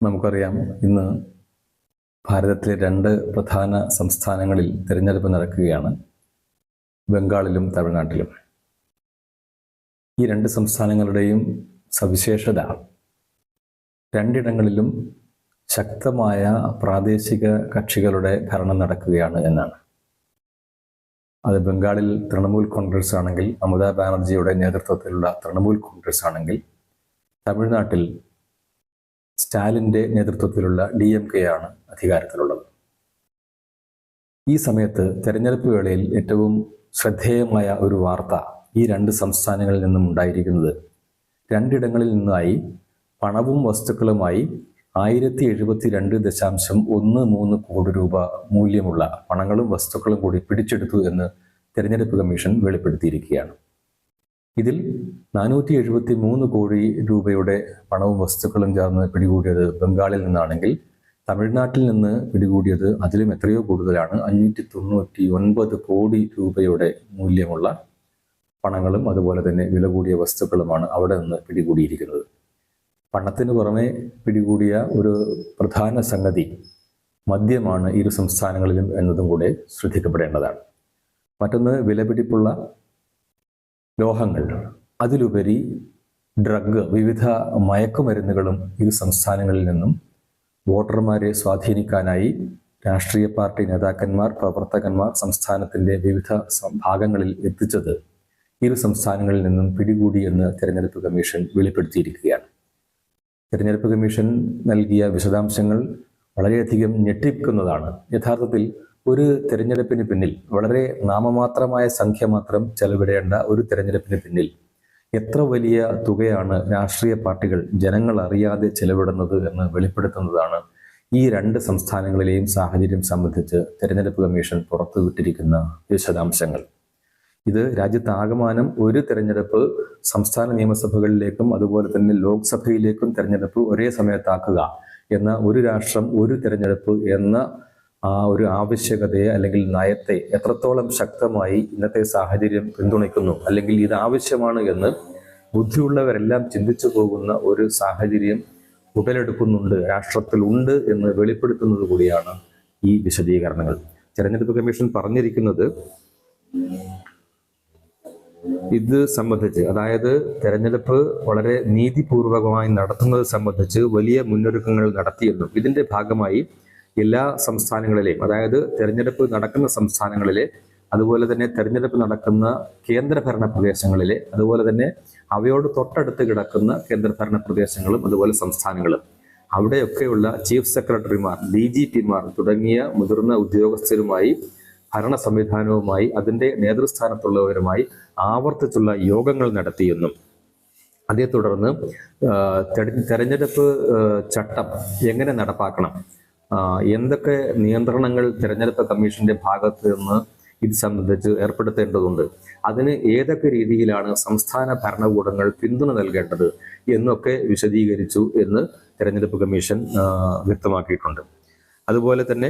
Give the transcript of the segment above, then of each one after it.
നമുക്കറിയാം, ഇന്ന് ഭാരതത്തിലെ രണ്ട് പ്രധാന സംസ്ഥാനങ്ങളിൽ തിരഞ്ഞെടുപ്പ് നടക്കുകയാണ്, ബംഗാളിലും തമിഴ്നാട്ടിലും. ഈ രണ്ട് സംസ്ഥാനങ്ങളുടെയും സവിശേഷത രണ്ടിടങ്ങളിലും ശക്തമായ പ്രാദേശിക കക്ഷികളുടെ ഭരണം നടക്കുകയാണ് എന്നാണ്. അത് ബംഗാളിൽ തൃണമൂൽ കോൺഗ്രസ് ആണെങ്കിൽ, മമതാ ബാനർജിയുടെ നേതൃത്വത്തിലുള്ള തൃണമൂൽ കോൺഗ്രസ് ആണെങ്കിൽ, തമിഴ്നാട്ടിൽ സ്റ്റാലിൻ്റെ നേതൃത്വത്തിലുള്ള DMK ആണ് അധികാരത്തിലുള്ളത്. ഈ സമയത്ത് തെരഞ്ഞെടുപ്പ് വേളയിൽ ഏറ്റവും ശ്രദ്ധേയമായ ഒരു വാർത്ത ഈ രണ്ട് സംസ്ഥാനങ്ങളിൽ നിന്നും ഉണ്ടായിരിക്കുന്നത്, രണ്ടിടങ്ങളിൽ നിന്നായി പണവും വസ്തുക്കളുമായി 1072.13 കോടി രൂപ മൂല്യമുള്ള പണങ്ങളും വസ്തുക്കളും കൂടി പിടിച്ചെടുത്തു എന്ന് തെരഞ്ഞെടുപ്പ് കമ്മീഷൻ വെളിപ്പെടുത്തിയിരിക്കുകയാണ്. ഇതിൽ 473 കോടി രൂപയുടെ പണവും വസ്തുക്കളും ചേർന്ന് പിടികൂടിയത് ബംഗാളിൽ നിന്നാണെങ്കിൽ, തമിഴ്നാട്ടിൽ നിന്ന് പിടികൂടിയത് അതിലും എത്രയോ കൂടുതലാണ്. 599 കോടി രൂപയുടെ മൂല്യമുള്ള പണങ്ങളും അതുപോലെ തന്നെ വില കൂടിയ വസ്തുക്കളുമാണ് അവിടെ നിന്ന് പിടികൂടിയിരിക്കുന്നത്. പണത്തിന് പുറമെ പിടികൂടിയ ഒരു പ്രധാന സംഗതി മദ്യമാണ് ഇരു സംസ്ഥാനങ്ങളിലും എന്നതും കൂടെ ശ്രദ്ധിക്കപ്പെടേണ്ടതാണ്. മറ്റൊന്ന് വിലപിടിപ്പുള്ള ലോഹങ്ങൾ, അതിലുപരി ഡ്രഗ്, വിവിധ മയക്കുമരുന്നുകളും ഇരു സംസ്ഥാനങ്ങളിൽ നിന്നും വോട്ടർമാരെ സ്വാധീനിക്കാനായി രാഷ്ട്രീയ പാർട്ടി നേതാക്കന്മാർ, പ്രവർത്തകന്മാർ സംസ്ഥാനത്തിൻ്റെ വിവിധ ഭാഗങ്ങളിൽ എത്തിച്ചത് ഇരു സംസ്ഥാനങ്ങളിൽ നിന്നും പിടികൂടി എന്ന് തെരഞ്ഞെടുപ്പ് കമ്മീഷൻ വെളിപ്പെടുത്തിയിരിക്കുകയാണ്. തെരഞ്ഞെടുപ്പ് കമ്മീഷൻ നൽകിയ വിശദാംശങ്ങൾ വളരെയധികം ഞെട്ടിപ്പിക്കുന്നതാണ്. യഥാർത്ഥത്തിൽ ഒരു തെരഞ്ഞെടുപ്പിന് പിന്നിൽ, വളരെ നാമമാത്രമായ സംഖ്യ മാത്രം ചെലവിടേണ്ട ഒരു തെരഞ്ഞെടുപ്പിന് പിന്നിൽ എത്ര വലിയ തുകയാണ് രാഷ്ട്രീയ പാർട്ടികൾ ജനങ്ങൾ അറിയാതെ ചെലവിടുന്നത് എന്ന് വെളിപ്പെടുത്തുന്നതാണ് ഈ രണ്ട് സംസ്ഥാനങ്ങളിലെയും സാഹചര്യം സംബന്ധിച്ച് തെരഞ്ഞെടുപ്പ് കമ്മീഷൻ പുറത്തുവിട്ടിരിക്കുന്ന വിശദാംശങ്ങൾ. ഇത് രാജ്യത്താകമാനം ഒരു തെരഞ്ഞെടുപ്പ് സംസ്ഥാന നിയമസഭകളിലേക്കും അതുപോലെ തന്നെ ലോക്സഭയിലേക്കും തെരഞ്ഞെടുപ്പ് ഒരേ സമയത്താക്കുക എന്ന ഒരു രാഷ്ട്രം ഒരു തെരഞ്ഞെടുപ്പ് എന്ന ആ ഒരു ആവശ്യകതയെ അല്ലെങ്കിൽ നയത്തെ എത്രത്തോളം ശക്തമായി ഇന്നത്തെ സാഹചര്യം പിന്തുണയ്ക്കുന്നു, അല്ലെങ്കിൽ ഇത് ആവശ്യമാണ് എന്ന് ബുദ്ധിയുള്ളവരെല്ലാം ചിന്തിച്ചു പോകുന്ന ഒരു സാഹചര്യം ഉടലെടുക്കുന്നുണ്ട്, രാഷ്ട്രത്തിലുണ്ട് എന്ന് വെളിപ്പെടുത്തുന്നത് കൂടിയാണ് ഈ വിശദീകരണങ്ങൾ. തെരഞ്ഞെടുപ്പ് കമ്മീഷൻ പറഞ്ഞിരിക്കുന്നത് ഇത് സംബന്ധിച്ച്, അതായത് തെരഞ്ഞെടുപ്പ് വളരെ നീതിപൂർവകമായി നടത്തുന്നത് സംബന്ധിച്ച് വലിയ മുന്നൊരുക്കങ്ങൾ നടത്തിയെന്നും ഇതിന്റെ ഭാഗമായി എല്ലാ സംസ്ഥാനങ്ങളിലെയും, അതായത് തെരഞ്ഞെടുപ്പ് നടക്കുന്ന സംസ്ഥാനങ്ങളിലെ, അതുപോലെ തന്നെ തെരഞ്ഞെടുപ്പ് നടക്കുന്ന കേന്ദ്രഭരണ പ്രദേശങ്ങളിലെ, അതുപോലെ തന്നെ അവയോട് തൊട്ടടുത്ത് കിടക്കുന്ന കേന്ദ്രഭരണ പ്രദേശങ്ങളും അതുപോലെ സംസ്ഥാനങ്ങളും, അവിടെയൊക്കെയുള്ള ചീഫ് സെക്രട്ടറിമാർ, DGPമാർ തുടങ്ങിയ മുതിർന്ന ഉദ്യോഗസ്ഥരുമായി, ഭരണ സംവിധാനവുമായി, അതിൻ്റെ നേതൃസ്ഥാനത്തുള്ളവരുമായി ആവർത്തിച്ചുള്ള യോഗങ്ങൾ നടത്തിയെന്നും അതേ തുടർന്ന് തെരഞ്ഞെടുപ്പ് ചട്ടം എങ്ങനെ നടപ്പാക്കണം, എന്തൊക്കെ നിയന്ത്രണങ്ങൾ തെരഞ്ഞെടുപ്പ് കമ്മീഷന്റെ ഭാഗത്ത് നിന്ന് ഇത് സംബന്ധിച്ച് ഏർപ്പെടുത്തേണ്ടതുണ്ട്, അതിന് ഏതൊക്കെ രീതിയിലാണ് സംസ്ഥാന ഭരണകൂടങ്ങൾ പിന്തുണ നൽകേണ്ടത് എന്നൊക്കെ വിശദീകരിച്ചു എന്ന് തെരഞ്ഞെടുപ്പ് കമ്മീഷൻ വ്യക്തമാക്കിയിട്ടുണ്ട്. അതുപോലെ തന്നെ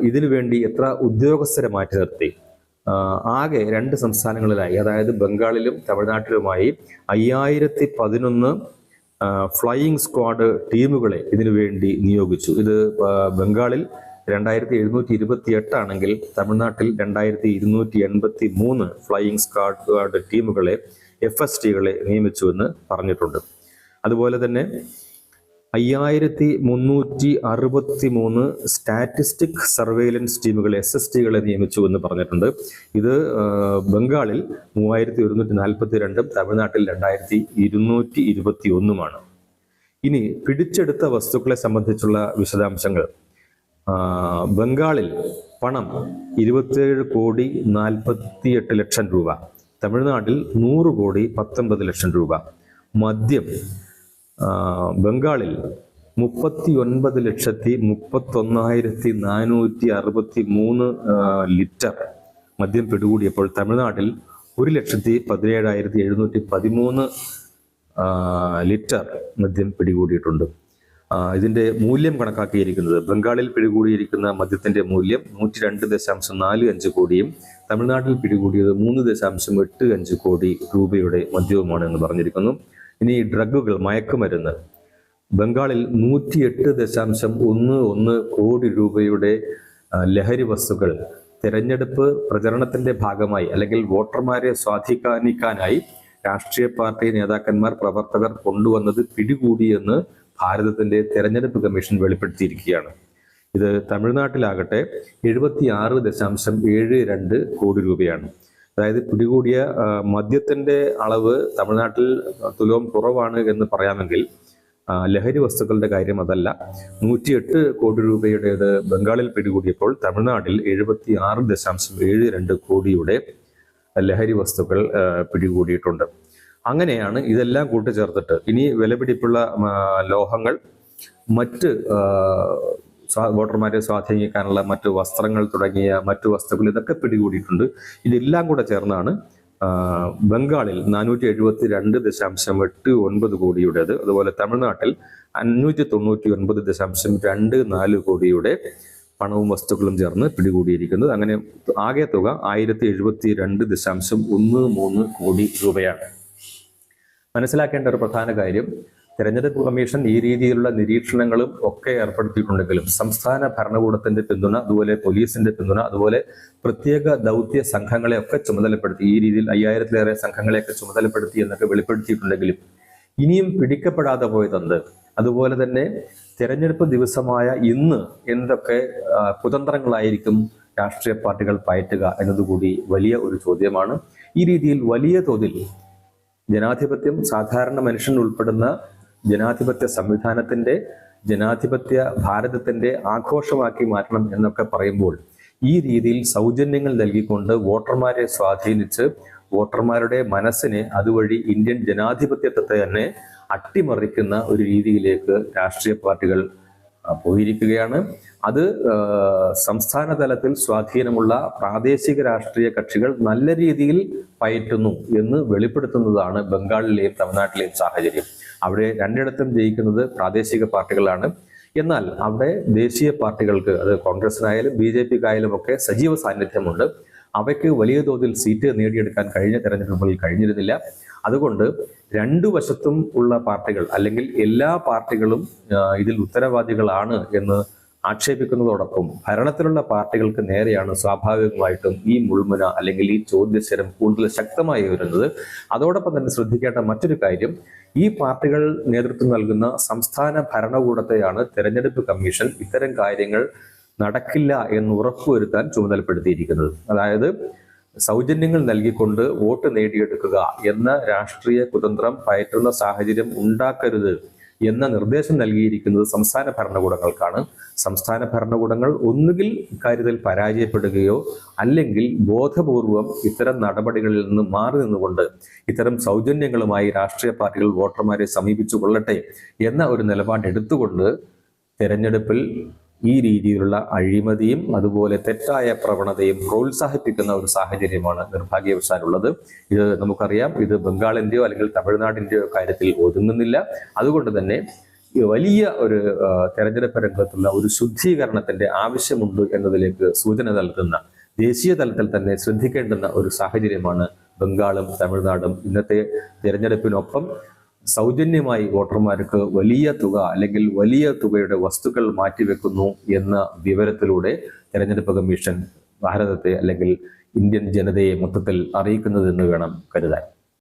ഇതിനു വേണ്ടി എത്ര ഉദ്യോഗസ്ഥരെ മാറ്റി നിർത്തി, ആകെ രണ്ട് സംസ്ഥാനങ്ങളിലായി, അതായത് ബംഗാളിലും തമിഴ്നാട്ടിലുമായി 5011 ഫ്ലൈയിങ് സ്ക്വാഡ് ടീമുകളെ ഇതിനു വേണ്ടി നിയോഗിച്ചു. ഇത് ബംഗാളിൽ 2728 ആണെങ്കിൽ തമിഴ്നാട്ടിൽ 2283 ഫ്ലൈയിങ് സ്ക്വാഡ് ടീമുകളെ, FSTകളെ നിയമിച്ചുവെന്ന് പറഞ്ഞിട്ടുണ്ട്. അതുപോലെ തന്നെ 5363 സ്റ്റാറ്റിസ്റ്റിക് സർവൈലൻസ് ടീമുകളെ, SSTകളെ നിയമിച്ചുവെന്ന് പറഞ്ഞിട്ടുണ്ട്. ഇത് ബംഗാളിൽ 3142, തമിഴ്നാട്ടിൽ 2221. ഇനി പിടിച്ചെടുത്ത വസ്തുക്കളെ സംബന്ധിച്ചുള്ള വിശദാംശങ്ങൾ. ബംഗാളിൽ പണം 27,48,00,000 രൂപ, തമിഴ്നാട്ടിൽ 100,19,00,000 രൂപ. മദ്യം ബംഗാളിൽ 39,31,463 ലിറ്റർ മദ്യം പിടികൂടിയപ്പോൾ തമിഴ്നാട്ടിൽ 1,17,713 ലിറ്റർ മദ്യം പിടികൂടിയിട്ടുണ്ട്. ഇതിന്റെ മൂല്യം കണക്കാക്കിയിരിക്കുന്നത്, ബംഗാളിൽ പിടികൂടിയിരിക്കുന്ന മദ്യത്തിന്റെ മൂല്യം 102.45 കോടിയും തമിഴ്നാട്ടിൽ പിടികൂടിയത് 3.85 കോടി രൂപയുടെ മദ്യവുമാണ് എന്ന് പറഞ്ഞിരിക്കുന്നു. ഇനി ഡ്രഗുകൾ, മയക്കുമരുന്ന്, ബംഗാളിൽ 108.11 കോടി രൂപയുടെ ലഹരി വസ്തുക്കൾ തെരഞ്ഞെടുപ്പ് പ്രചരണത്തിന്റെ ഭാഗമായി അല്ലെങ്കിൽ വോട്ടർമാരെ സ്വാധീനിക്കാനായി രാഷ്ട്രീയ പാർട്ടി നേതാക്കന്മാർ, പ്രവർത്തകർ കൊണ്ടുവന്നത് പിടികൂടിയെന്ന് ഭാരതത്തിന്റെ തെരഞ്ഞെടുപ്പ് കമ്മീഷൻ വെളിപ്പെടുത്തിയിരിക്കുകയാണ്. ഇത് തമിഴ്നാട്ടിലാകട്ടെ 76.72 കോടി രൂപയാണ്. അതായത് പിടികൂടിയ മദ്യത്തിന്റെ അളവ് തമിഴ്നാട്ടിൽ തുലോം കുറവാണ് എന്ന് പറയാമെങ്കിൽ ലഹരി വസ്തുക്കളുടെ കാര്യം അതല്ല. 108 കോടി രൂപയുടേത് ബംഗാളിൽ പിടികൂടിയപ്പോൾ തമിഴ്നാട്ടിൽ 76.72 കോടിയുടെ ലഹരി വസ്തുക്കൾ പിടികൂടിയിട്ടുണ്ട്. അങ്ങനെയാണ് ഇതെല്ലാം കൂട്ടിച്ചേർത്തിട്ട് ഇനി വിലപിടിപ്പുള്ള ലോഹങ്ങൾ, മറ്റ് വോട്ടർമാരെ സ്വാധീനിക്കാനുള്ള മറ്റു വസ്ത്രങ്ങൾ തുടങ്ങിയ മറ്റു വസ്തുക്കൾ ഇതൊക്കെ പിടികൂടിയിട്ടുണ്ട്. ഇതെല്ലാം കൂടെ ചേർന്നാണ് ബംഗാളിൽ 472.89 കോടിയുടേത്, അതുപോലെ തമിഴ്നാട്ടിൽ 599.24 കോടിയുടെ പണവും വസ്തുക്കളും ചേർന്ന് പിടികൂടിയിരിക്കുന്നത്. അങ്ങനെ ആകെ തുക 1072.13 കോടി രൂപയാണ്. മനസ്സിലാക്കേണ്ട ഒരു പ്രധാന കാര്യം, തെരഞ്ഞെടുപ്പ് കമ്മീഷൻ ഈ രീതിയിലുള്ള നിരീക്ഷണങ്ങളും ഒക്കെ ഏർപ്പെടുത്തിയിട്ടുണ്ടെങ്കിലും സംസ്ഥാന ഭരണകൂടത്തിന്റെ പിന്തുണ, അതുപോലെ പോലീസിന്റെ പിന്തുണ, അതുപോലെ പ്രത്യേക ദൗത്യ സംഘങ്ങളെ ഒക്കെ ചുമതലപ്പെടുത്തി, ഈ രീതിയിൽ 5000-ലേറെ സംഘങ്ങളെയൊക്കെ ചുമതലപ്പെടുത്തി എന്നൊക്കെ വെളിപ്പെടുത്തിയിട്ടുണ്ടെങ്കിലും ഇനിയും പിടിക്കപ്പെടാതെ പോയതെന്ത്? അതുപോലെ തന്നെ തെരഞ്ഞെടുപ്പ് ദിവസമായ ഇന്ന് എന്തൊക്കെ കുതന്ത്രങ്ങളായിരിക്കും രാഷ്ട്രീയ പാർട്ടികൾ പയറ്റുക എന്നതുകൂടി വലിയ ഒരു ചോദ്യമാണ്. ഈ രീതിയിൽ വലിയ തോതിൽ ജനാധിപത്യം, സാധാരണ മനുഷ്യൻ ഉൾപ്പെടുന്ന ജനാധിപത്യ സംവിധാനത്തിന്റെ, ജനാധിപത്യ ഭാരതത്തിന്റെ ആഘോഷമാക്കി മാറ്റണം എന്നൊക്കെ പറയുമ്പോൾ ഈ രീതിയിൽ സൗജന്യങ്ങൾ നൽകിക്കൊണ്ട് വോട്ടർമാരെ സ്വാധീനിച്ച് വോട്ടർമാരുടെ മനസ്സിനെ അതുവഴി ഇന്ത്യൻ ജനാധിപത്യത്തെ തന്നെ അട്ടിമറിക്കുന്ന ഒരു രീതിയിലേക്ക് രാഷ്ട്രീയ പാർട്ടികൾ പോയിരിക്കുകയാണ്. അത് സംസ്ഥാന തലത്തിൽ സ്വാധീനമുള്ള പ്രാദേശിക രാഷ്ട്രീയ കക്ഷികൾ നല്ല രീതിയിൽ പയറ്റുന്നു എന്ന് വെളിപ്പെടുത്തുന്നതാണ് ബംഗാളിലെയും തമിഴ്നാട്ടിലെയും സാഹചര്യം. അവിടെ രണ്ടിടത്തും ജയിക്കുന്നത് പ്രാദേശിക പാർട്ടികളാണ്. എന്നാൽ അവിടെ ദേശീയ പാർട്ടികൾക്ക്, അത് കോൺഗ്രസിനായാലും BJPക്കായാലും ഒക്കെ സജീവ സാന്നിധ്യമുണ്ട്. അവയ്ക്ക് വലിയ തോതിൽ സീറ്റ് നേടിയെടുക്കാൻ കഴിഞ്ഞ തെരഞ്ഞെടുപ്പുകളിൽ കഴിഞ്ഞിരുന്നില്ല. അതുകൊണ്ട് രണ്ടു വശത്തും ഉള്ള പാർട്ടികൾ അല്ലെങ്കിൽ എല്ലാ പാർട്ടികളും ഇതിൽ ഉത്തരവാദികളാണ് എന്ന് ആക്ഷേപിക്കുന്നതോടൊപ്പം ഭരണത്തിലുള്ള പാർട്ടികൾക്ക് നേരെയാണ് സ്വാഭാവികമായിട്ടും ഈ മുൾമുന അല്ലെങ്കിൽ ഈ ചോദ്യശരം കൂടുതൽ ശക്തമായി വരുന്നത്. അതോടൊപ്പം തന്നെ ശ്രദ്ധിക്കേണ്ട മറ്റൊരു കാര്യം, ഈ പാർട്ടികൾ നേതൃത്വം നൽകുന്ന സംസ്ഥാന ഭരണകൂടത്തെയാണ് തെരഞ്ഞെടുപ്പ് കമ്മീഷൻ ഇത്തരം കാര്യങ്ങൾ നടക്കില്ല എന്ന് ഉറപ്പുവരുത്താൻ ചുമതലപ്പെടുത്തിയിരിക്കുന്നത്. അതായത് സൗജന്യങ്ങൾ നൽകിക്കൊണ്ട് വോട്ട് നേടിയെടുക്കുക എന്ന രാഷ്ട്രീയ കുതന്ത്രം പയറ്റുന്ന സാഹചര്യം ഉണ്ടാക്കരുത് എന്ന നിർദ്ദേശം നൽകിയിരിക്കുന്നത് സംസ്ഥാന ഭരണകൂടങ്ങൾക്കാണ്. സംസ്ഥാന ഭരണകൂടങ്ങൾ ഒന്നുകിൽ ഇക്കാര്യത്തിൽ പരാജയപ്പെടുകയോ അല്ലെങ്കിൽ ബോധപൂർവം ഇത്തരം നടപടികളിൽ നിന്ന് മാറി നിന്നുകൊണ്ട് ഇത്തരം സൗജന്യങ്ങളുമായി രാഷ്ട്രീയ പാർട്ടികൾ വോട്ടർമാരെ സമീപിച്ചു കൊള്ളട്ടെ എന്ന ഒരു നിലപാടെടുത്തുകൊണ്ട് തെരഞ്ഞെടുപ്പിൽ ഈ രീതിയിലുള്ള അഴിമതിയും അതുപോലെ തെറ്റായ പ്രവണതയും പ്രോത്സാഹിപ്പിക്കുന്ന ഒരു സാഹചര്യമാണ് നിർഭാഗ്യവശാലുള്ളത്. ഇത് നമുക്കറിയാം, ഇത് ബംഗാളിന്റെയോ അല്ലെങ്കിൽ തമിഴ്നാടിന്റെയോ കാര്യത്തിൽ ഒതുങ്ങുന്നില്ല. അതുകൊണ്ട് തന്നെ വലിയ ഒരു തെരഞ്ഞെടുപ്പ് രംഗത്തുള്ള ഒരു ശുദ്ധീകരണത്തിന്റെ ആവശ്യമുണ്ട് എന്നതിലേക്ക് സൂചന നൽകുന്ന, ദേശീയ തലത്തിൽ തന്നെ ശ്രദ്ധിക്കേണ്ടുന്ന ഒരു സാഹചര്യമാണ് ബംഗാളും തമിഴ്നാടും. ഇന്നത്തെ തെരഞ്ഞെടുപ്പിനൊപ്പം സൗജന്യമായി വോട്ടർമാർക്ക് വലിയ തുക അല്ലെങ്കിൽ വലിയ തുകയുടെ വസ്തുക്കൾ മാറ്റിവെക്കുന്നു എന്ന വിവരത്തിലൂടെ തെരഞ്ഞെടുപ്പ് കമ്മീഷൻ ഭാരതത്തെ അല്ലെങ്കിൽ ഇന്ത്യൻ ജനതയെ മൊത്തത്തിൽ അറിയിക്കുന്നതെന്ന് വേണം കരുതാൻ.